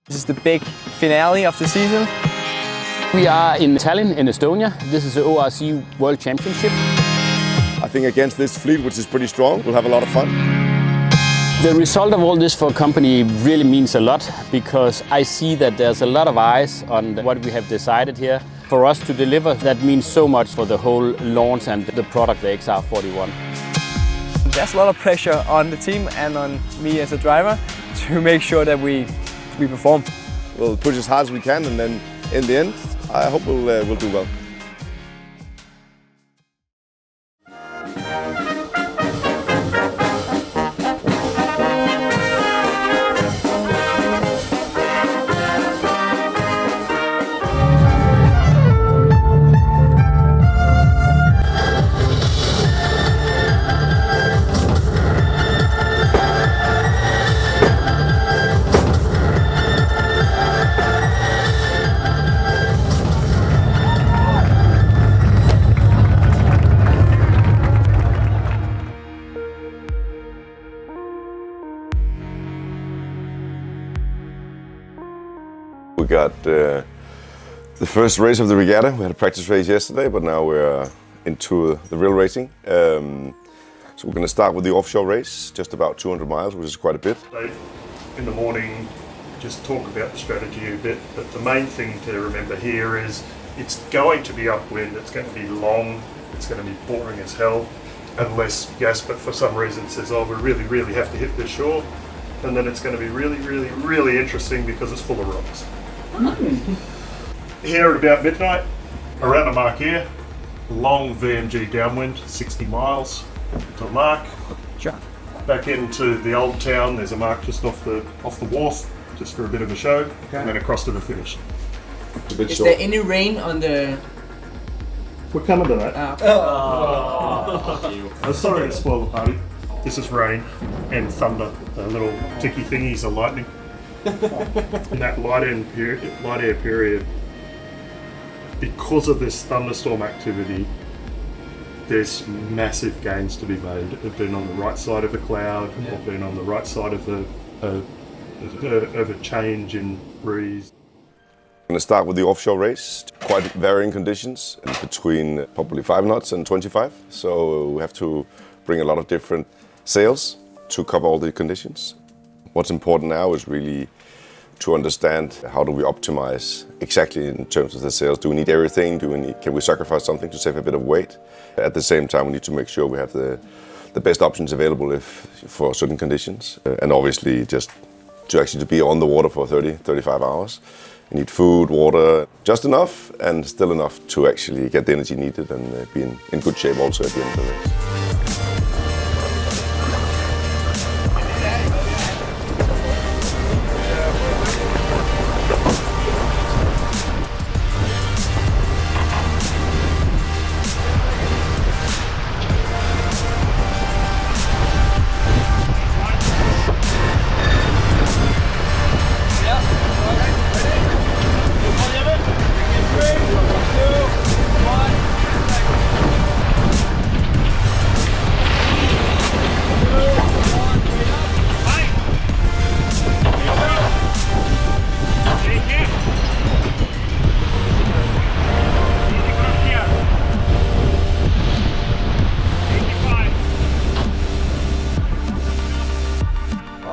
This is the big finale of the season. We are in Tallinn in Estonia. This is the ORC World Championship. I think against this fleet, which is pretty strong, we'll have a lot of fun. The result of all this for a company really means a lot because I see that there's a lot of eyes on what we have decided here. For us to deliver, that means so much for the whole launch and the product, the XR41. There's a lot of pressure on the team and on me as a driver to make sure that we perform. We'll push as hard as we can, and then in the end, I hope we'll do well. We got the first race of the regatta. We had a practice race yesterday, but now we're into the real racing. So we're going to start with the offshore race, just about 200 miles, which is quite a bit. In the morning, just talk about the strategy a bit, but the main thing to remember here is it's going to be upwind, it's going to be long, it's going to be boring as hell, unless Jasper for some reason says, oh, we really have to hit this shore, and then it's going to be really interesting because it's full of rocks. Here at about midnight, around a mark here, long VMG downwind, 60 miles to a mark. Sure. Back into the old town, there's a mark just off the wharf, just for a bit of a show, and then across to the finish. Is there any rain on the... We're coming to that. I'm sorry to spoil the party. This is rain and thunder, the little ticky thingies are lightning. In that light air period, because of this thunderstorm activity, there's massive gains to be made of being on the right side of the cloud, or being on the right side of a change in breeze. We're going to start with the offshore race. Quite varying conditions, between probably 5 knots and 25. So we have to bring a lot of different sails to cover all the conditions. What's important now is really to understand how do we optimize exactly in terms of the sails. Do we need everything? Can we sacrifice something to save a bit of weight? At the same time, we need to make sure we have the best options available for certain conditions. And obviously, just to be on the water for 30-35 hours, you need food, water, just enough and still enough to actually get the energy needed and be in good shape also at the end of the race.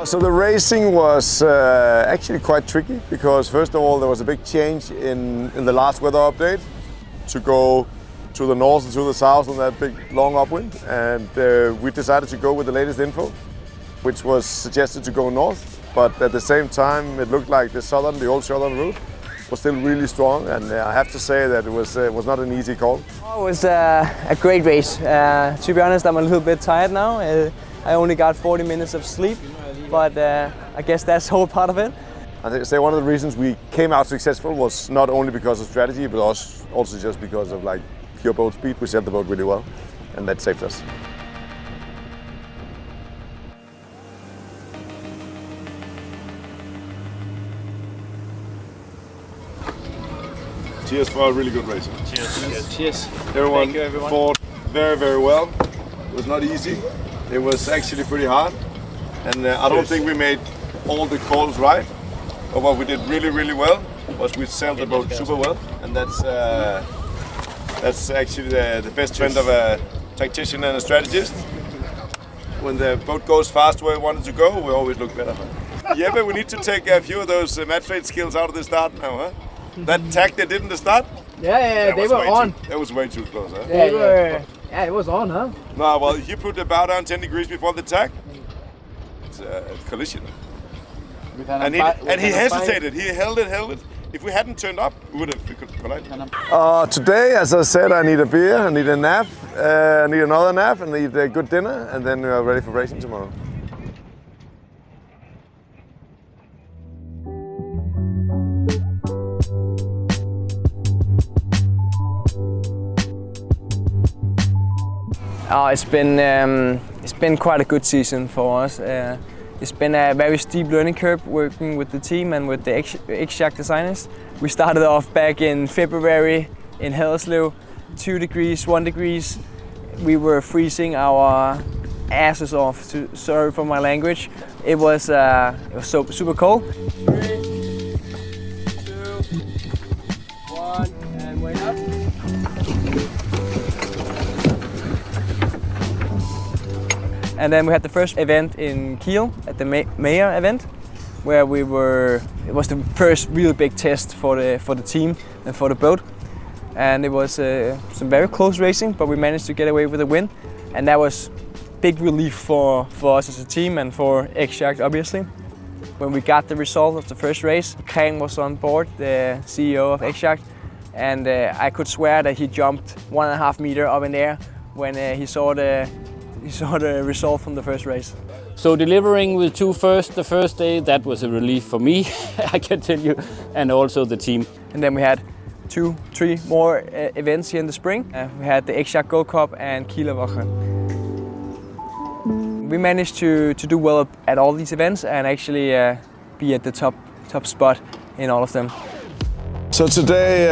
So the racing was actually quite tricky because first of all there was a big change in the last weather update to go to the north and to the south on that big long upwind, and we decided to go with the latest info, which was suggested to go north, but at the same time it looked like the old southern route was still really strong, and I have to say that it was not an easy call. It was a great race. To be honest, I'm a little bit tired now. I only got 40 minutes of sleep, but I guess that's the whole part of it. I say one of the reasons we came out successful was not only because of strategy, but also just because of pure boat speed. We set the boat really well, and that saved us. Cheers for a really good race. Cheers. Cheers. Everyone fought very well. It was not easy. It was actually pretty hard. And I don't think we made all the calls right. But what we did really well was we sailed the boat super well, and that's actually the best trend of a tactician and a strategist. When the boat goes fast where we want it to go, we always look better. Yeah, but we need to take a few of those match trade skills out of the start now, huh? That tack they did in the start? Yeah, they were on. That was way too close, huh? Yeah, it was on, huh? No, well, you put the bow down 10 degrees before the tack. It's a collision. And he hesitated. He held it. If we hadn't turned up, we could collide. Today, as I said, I need a beer, I need a nap, I need another nap, I need a good dinner, and then we are ready for racing tomorrow. It's been quite a good season for us. It's been a very steep learning curve working with the team and with the X-Shack designers. We started off back in February in Haderslev, 2 degrees, 1 degree. We were freezing our asses off, sorry for my language. It was so super cold. 3, 2, 1, and wait up. And then we had the first event in Kiel at the Mayor event, where it was the first real big test for the team and for the boat. And it was some very close racing, but we managed to get away with a win. And that was big relief for us as a team and for X-Shack, obviously. When we got the result of the first race, Krang was on board, the CEO of X-Shack, and I could swear that he jumped 1.5 meters up in the air when he saw the result from the first race. So delivering with 2 first the first day, that was a relief for me, I can tell you, and also the team. And then we had 2, 3 more events here in the spring. We had the X-Shack Gold Cup and Kieler Woche. We managed to do well at all these events and actually be at the top spot in all of them. So today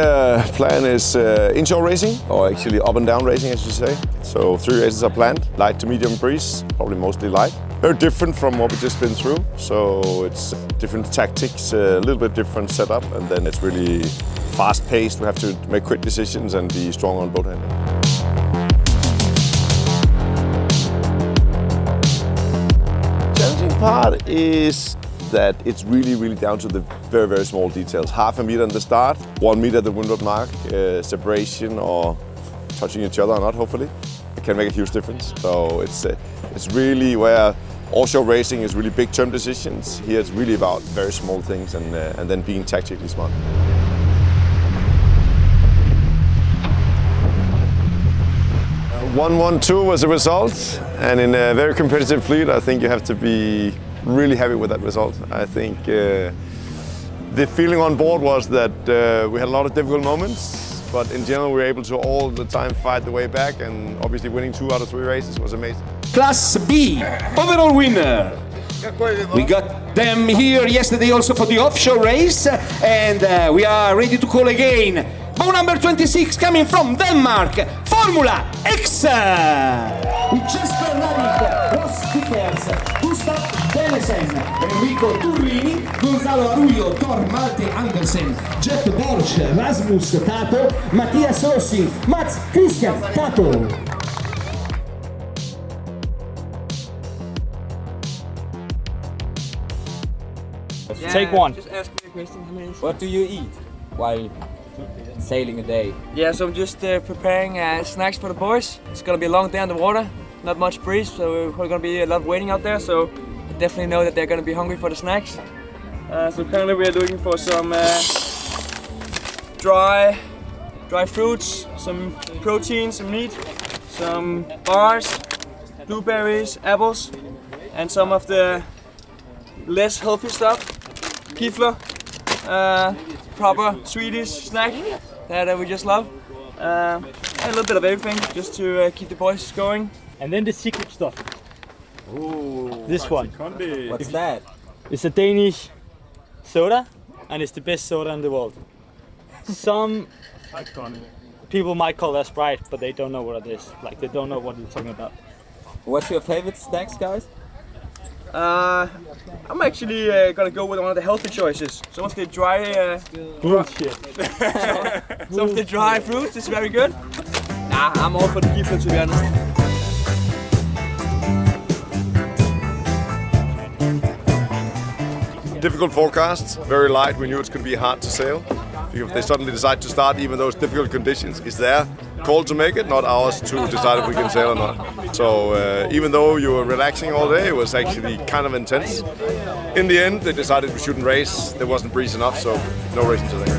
plan is inshore racing, or actually up and down racing, as you say. So 3 races are planned, light to medium breeze, probably mostly light. Very different from what we've just been through. So it's different tactics, a little bit different setup, and then it's really fast paced. We have to make quick decisions and be strong on boat handling. Challenging part is that it's really down to the very small details. 0.5 meter in the start, 1 meter at the windward mark, separation or touching each other or not, hopefully. It can make a huge difference. So it's really where offshore racing is really big term decisions. Here it's really about very small things and then being tactically smart. 1-1-2 was the result, and in a very competitive fleet, I think you have to be really happy with that result. I think the feeling on board was that we had a lot of difficult moments, but in general we were able to all the time fight the way back, and obviously winning 2 out of 3 races was amazing. Class B, overall winner. We got them here yesterday also for the offshore race, and we are ready to call again. Bow number 26 coming from Denmark, Formula X. Jesper Ladik, Ross Kickers, Gustav Denesen, Enrico Turrini, Gonzalo Arroyo, Thor Malte Andersen, Jet Borch, Rasmus Tato, Mattias Rossi, Mats Christian Tato. Take one. Just ask me a question. What do you eat while sailing a day? Yeah, so I'm just preparing snacks for the boys. It's gonna be a long day on the water, not much breeze, so we're gonna be a lot of waiting out there. So I definitely know that they're gonna be hungry for the snacks. So currently we are looking for some dry fruits, some protein, some meat, some bars, blueberries, apples, and some of the less healthy stuff. Kifler, proper Swedish snack that we just love. A little bit of everything just to keep the boys going. And then the secret stuff. Ooh, This one. What's that? It's a Danish soda, and it's the best soda in the world. Some people might call that Sprite, but they don't know what it is. Like, they don't know what you're talking about. What's your favorite snacks, guys? I'm actually gonna go with one of the healthy choices. Some of the dry Bullshit. some of the dry fruits is very good. Nah, I'm all for the keeper, to be honest. Difficult forecast, very light. We knew it's going to be hard to sail. If they suddenly decide to start even those difficult conditions, it's their call to make it, not ours to decide if we can sail or not. So even though you were relaxing all day, it was actually kind of intense. In the end, they decided we shouldn't race. There wasn't breeze enough, so no racing today.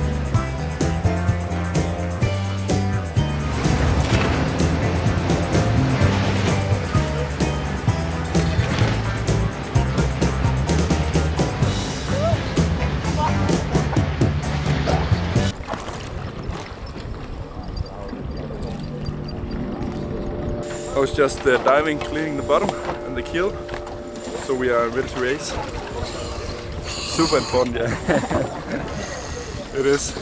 I was just diving, cleaning the bottom and the keel, so we are ready to race. Super important, yeah. It is.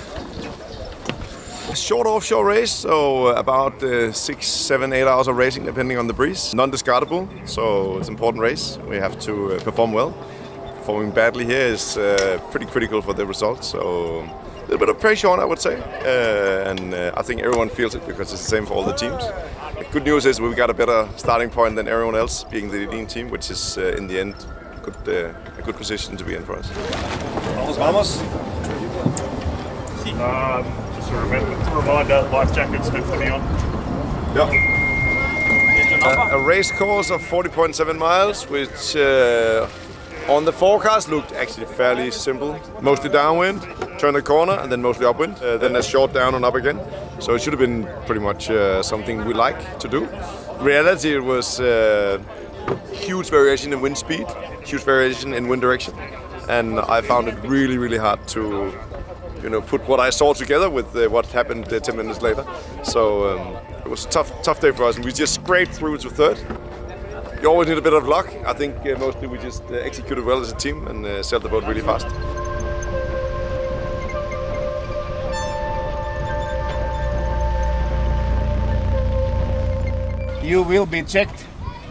A short offshore race, so about 6, 7, 8 hours of racing depending on the breeze. Non-discardable, so it's an important race. We have to perform well. Performing badly here is pretty critical for the results, so a little bit of pressure on, I would say. And I think everyone feels it because it's the same for all the teams. The good news is we've got a better starting point than everyone else, being the leading team, which is in the end a good position to be in for us. Vamos. Just a reminder, life jackets definitely on. Yeah. A race course of 40.7 miles, which on the forecast looked actually fairly simple. Mostly downwind, turn the corner, and then mostly upwind. Then a short down and up again. So it should have been pretty much something we like to do. In reality, it was huge variation in wind speed, huge variation in wind direction, and I found it really, really hard to, put what I saw together with what happened 10 minutes later. So it was a tough day for us, and we just scraped through to third. You always need a bit of luck. I think mostly we just executed well as a team and sailed the boat really fast. You will be checked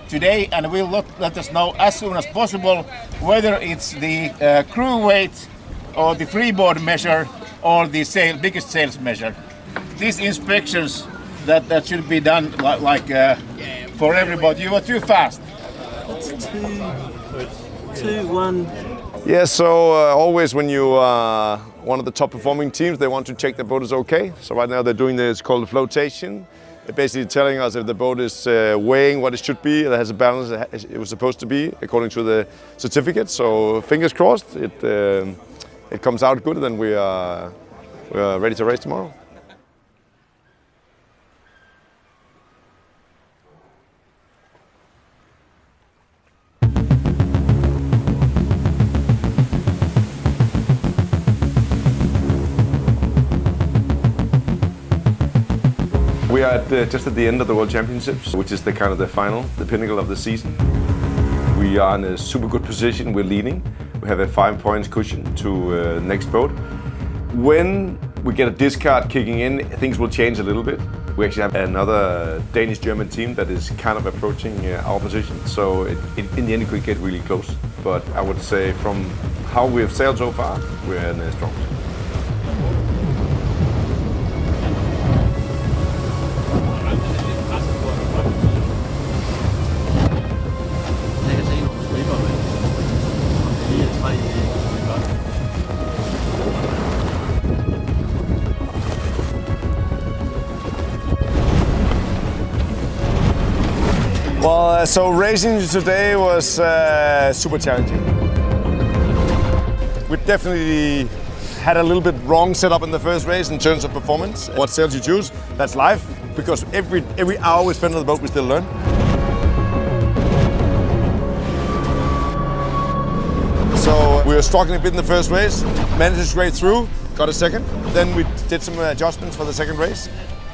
today and will let us know as soon as possible whether it's the crew weight or the freeboard measure or the biggest sales measure. These inspections that should be done for everybody. You were too fast. It's 2-1. Yeah, so always when you are one of the top performing teams, they want to check the boat is okay. So right now they're doing this called flotation. They're basically telling us if the boat is weighing what it should be, it has a balance it was supposed to be according to the certificate. So fingers crossed, it comes out good, and then we are ready to race tomorrow. We are just at the end of the World Championships, which is the final, the pinnacle of the season. We are in a super good position. We're leading. We have a 5 points cushion to the next boat. When we get a discard kicking in, things will change a little bit. We actually have another Danish-German team that is kind of approaching our position. So in the end, it could get really close. But I would say from how we have sailed so far, we're in a strong position. Well, so racing today was super challenging. We definitely had a little bit wrong setup in the first race in terms of performance. What sails you choose, that's life, because every hour we spend on the boat we still learn. So we were struggling a bit in the first race, managed to scrape through, got a second. Then we did some adjustments for the second race.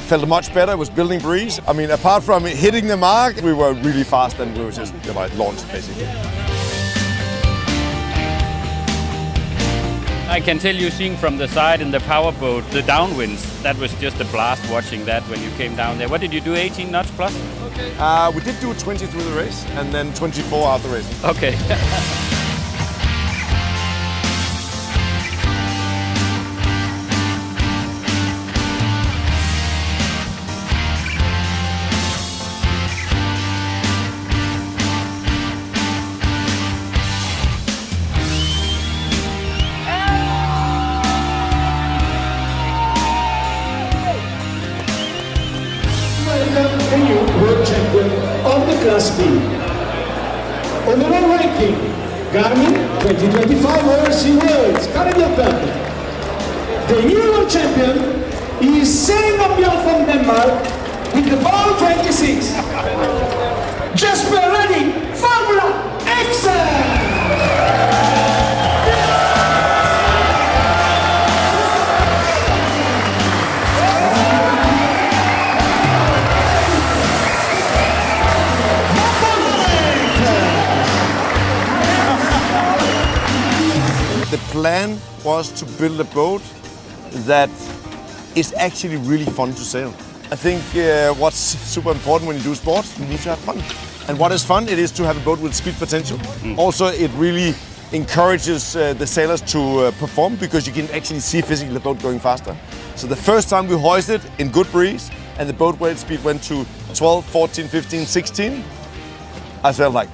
Felt much better, it was building breeze. I mean, apart from hitting the mark, we were really fast and we were just launched basically. I can tell you, seeing from the side in the powerboat, the downwinds, that was just a blast watching that when you came down there. What did you do, 18 knots plus? We did do 20 through the race and then 24 out the race. Okay. The new world champion of the Class B. Overall ranking, Garmin 2025 ORC Worlds, Caribbean Cup. The new world champion is sailing up beyond from Denmark with the ball 26. Jesper Redding, Formula Excel! The plan was to build a boat that is actually really fun to sail. I think what's super important when you do sports, you need to have fun. And what is fun? It is to have a boat with speed potential. Also, it really encourages the sailors to perform because you can actually see physically the boat going faster. So the first time we hoisted in good breeze and the boat weight speed went to 12, 14, 15, 16, I felt like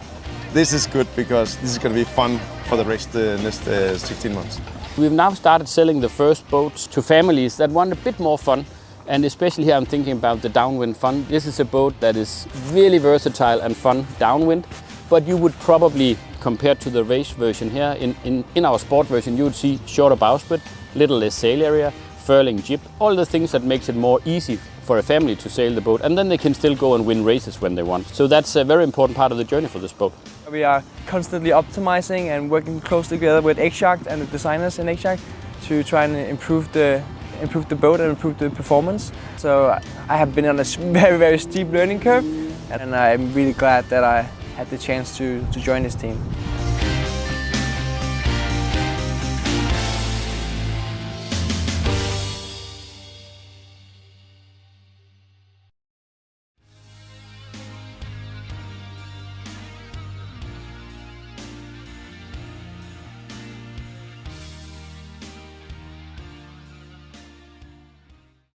this is good because this is going to be fun for the rest the next 16 months. We've now started selling the first boats to families that want a bit more fun, and especially here I'm thinking about the downwind fun. This is a boat that is really versatile and fun downwind, but you would probably, compared to the race version here, in our sport version, you would see shorter bowsprit, little less sail area, furling jib, all the things that makes it more easy for a family to sail the boat, and then they can still go and win races when they want. So that's a very important part of the journey for this boat. We are constantly optimizing and working close together with X-Yacht and the designers in X-Yacht to try and improve the boat and improve the performance. So I have been on a very, very steep learning curve, and I'm really glad that I had the chance to join this team.